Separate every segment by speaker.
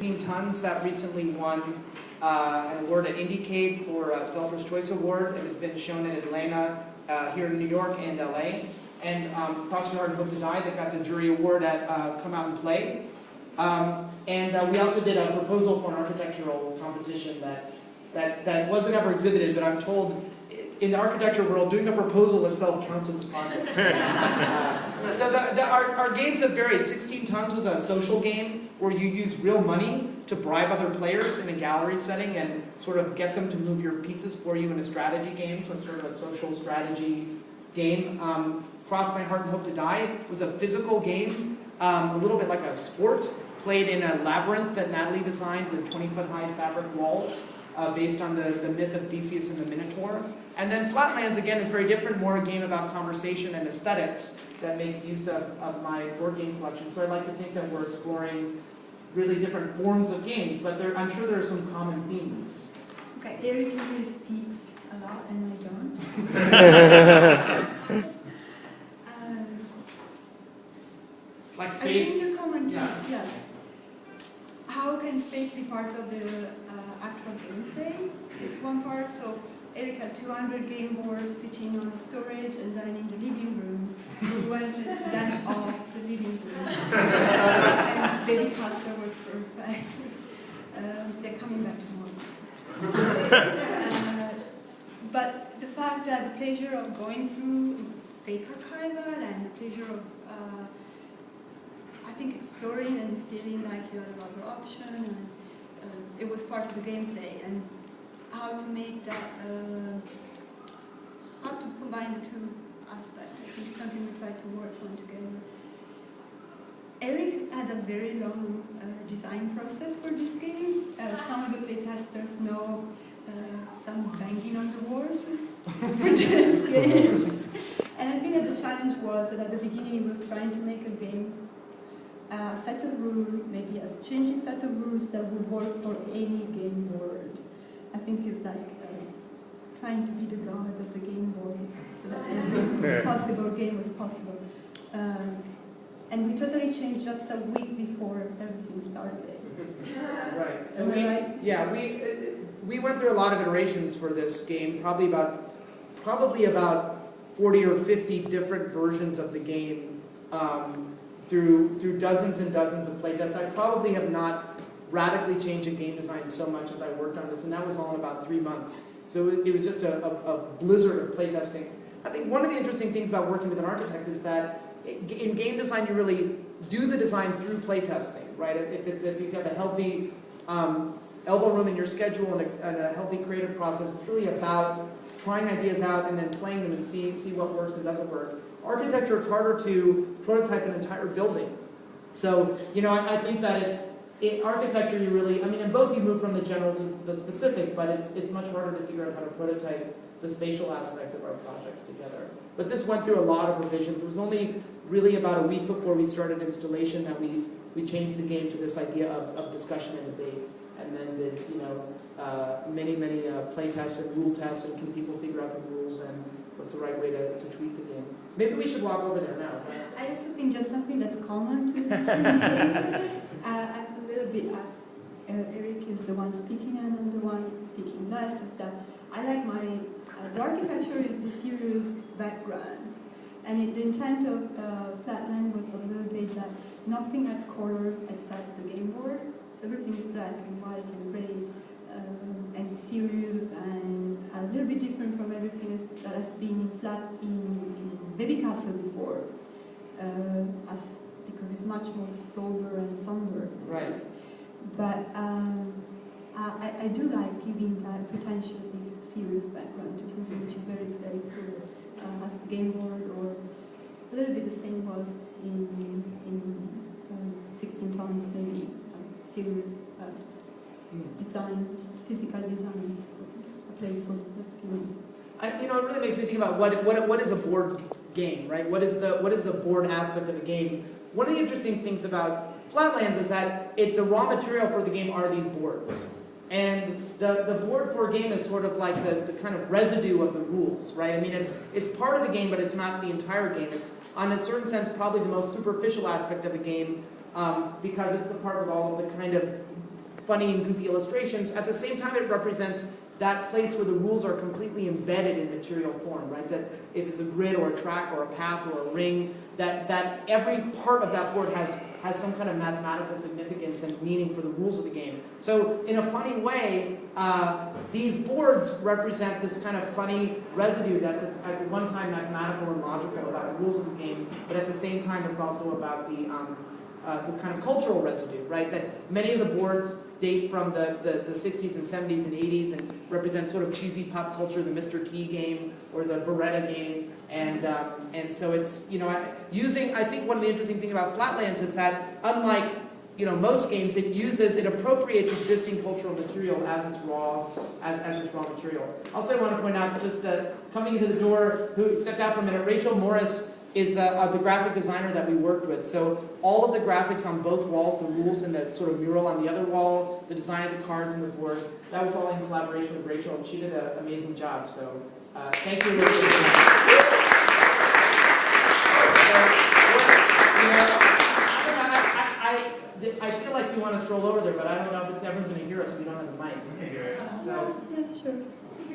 Speaker 1: 16 Tons that recently won an award at Indiecade for Developer's Choice Award. It has been shown in Atlanta, here in New York, and LA. And Cross Your Heart and Hope to Die, that got the jury award at Come Out and Play. And we also did a proposal for an architectural competition that wasn't ever exhibited, but I'm told in the architecture world, doing a proposal itself counts as a project. So our games have varied. 16 Tons was a social game where you use real money to bribe other players in a gallery setting and sort of get them to move your pieces for you in a strategy game, so it's sort of a social strategy game. Cross My Heart and Hope to Die was a physical game, a little bit like a sport, played in a labyrinth that Natalie designed with 20-foot-high fabric walls, based on the myth of Theseus and the Minotaur. And then Flatlands, again, is very different, more a game about conversation and aesthetics that makes use of my board game collection. So I like to think that we're exploring really different forms of games, but I'm sure there are some common themes.
Speaker 2: Okay, Eric usually speaks a lot and I don't.
Speaker 1: Like space?
Speaker 2: I think the common theme,
Speaker 1: Yeah.
Speaker 2: yes. How can space be part of the actual gameplay? It's one part, so Eric had 200 game boards sitting on storage, and then in the living room, we wanted them off the living room. And Baby Pasta was perfect. They're coming back tomorrow. But the fact that the pleasure of going through fake archival and the pleasure of, I think, exploring and feeling like you had another option, and it was part of the gameplay, and how to make that, how to combine the two aspects. I think it's something we try to work on together. Eric has had a very long design process for this game. Some of the playtesters know some banging on the walls for this game. And I think that the challenge was that at the beginning he was trying to make a game, a set of rules, maybe a changing set of rules that would work for any game board. I think it's like trying to be the god of the game board, so that every possible game was possible. And we totally changed just a week before everything started.
Speaker 1: Right.
Speaker 2: So
Speaker 1: we went through a lot of iterations for this game, probably about 40 or 50 different versions of the game, through dozens and dozens of playtests. I probably have not radically changed a game design so much as I worked on this, and that was all in about 3 months. So it was just a blizzard of playtesting. I think one of the interesting things about working with an architect is that in game design you really do the design through playtesting, right? If you have a healthy elbow room in your schedule and a healthy creative process, it's really about trying ideas out and then playing them and see what works and doesn't work. Architecture, it's harder to prototype an entire building. So, I think that architecture, you really, in both you move from the general to the specific, but it's much harder to figure out how to prototype the spatial aspect of our projects together. But this went through a lot of revisions. It was only really about a week before we started installation that we changed the game to this idea of discussion and debate, and then did, many play tests and rule tests, and can people figure out the rules and what's the right way to tweak the game. Maybe we should walk over there now.
Speaker 2: I also think just something that's common to different games, a little bit as Eric is the one speaking and I'm the one speaking less, is that I like the architecture is the serious background. And the intent of Flatland was a little bit that nothing had color except the game board. So everything is black and white and gray, and serious, and a little bit different from everything that has been in Baby Castle before, because it's much more sober and somber.
Speaker 1: Right.
Speaker 2: But I do like giving that pretentiously serious background to something which is very playful, as the game board, or a little bit the same was in 16 Tons, maybe serious design, physical design, a playful experience.
Speaker 1: It really makes me think about what is a board game, right? What is the board aspect of a game? One of the interesting things about Flatlands is that the raw material for the game are these boards. And the board for a game is sort of like the kind of residue of the rules, right? It's part of the game, but it's not the entire game. It's, on a certain sense, probably the most superficial aspect of a game, because it's the part with all of the kind of funny and goofy illustrations. At the same time, it represents that place where the rules are completely embedded in material form, right? That if it's a grid or a track or a path or a ring, that every part of that board has some kind of mathematical significance and meaning for the rules of the game. So in a funny way, these boards represent this kind of funny residue that's at one time mathematical and logical about the rules of the game, but at the same time it's also about the kind of cultural residue, right? That many of the boards date from the 60s and 70s and 80s and represent sort of cheesy pop culture, the Mr. T game or the Beretta game, and so it's, you know, I think one of the interesting things about Flatlands is that unlike, you know, most games, it appropriates existing cultural material as its raw material. Also, I want to point out, just coming into the door, who stepped out for a minute, Rachel Morris is the graphic designer that we worked with. So all of the graphics on both walls, the rules and the sort of mural on the other wall, the design of the cards and the board, that was all in collaboration with Rachel, and she did an amazing job. So thank you, Rachel. I feel like we want to stroll over there, but I don't know if everyone's going to hear us if we don't have the mic. So,
Speaker 2: Yeah, sure.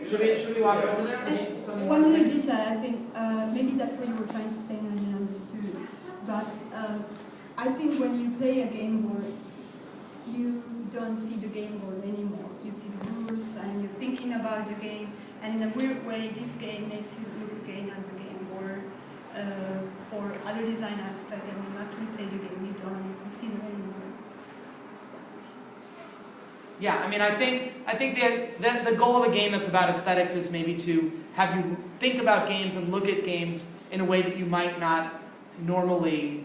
Speaker 1: Should we walk over there?
Speaker 2: And one more detail, I think, maybe that's what you were trying to say and I didn't understand. But I think when you play a game board, you don't see the game board anymore. You see the rules and you're thinking about the game. And in a weird way, this game makes you look again at the game board for other design aspects. And when you actually play the game, you don't consider anymore.
Speaker 1: Yeah, I mean, I think the goal of a game that's about aesthetics is maybe to have you think about games and look at games in a way that you might not normally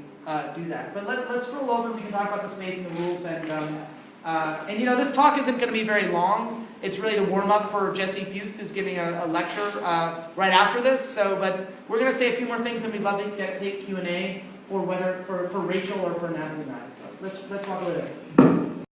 Speaker 1: do that. But let's roll over. We can talk about the space and the rules. And you know, this talk isn't going to be very long. It's really the warm up for Jesse Fuchs, who's giving a lecture right after this. So, but we're going to say a few more things, and we'd love to take Q&A for Rachel or for Natalie and I. So let's walk over there.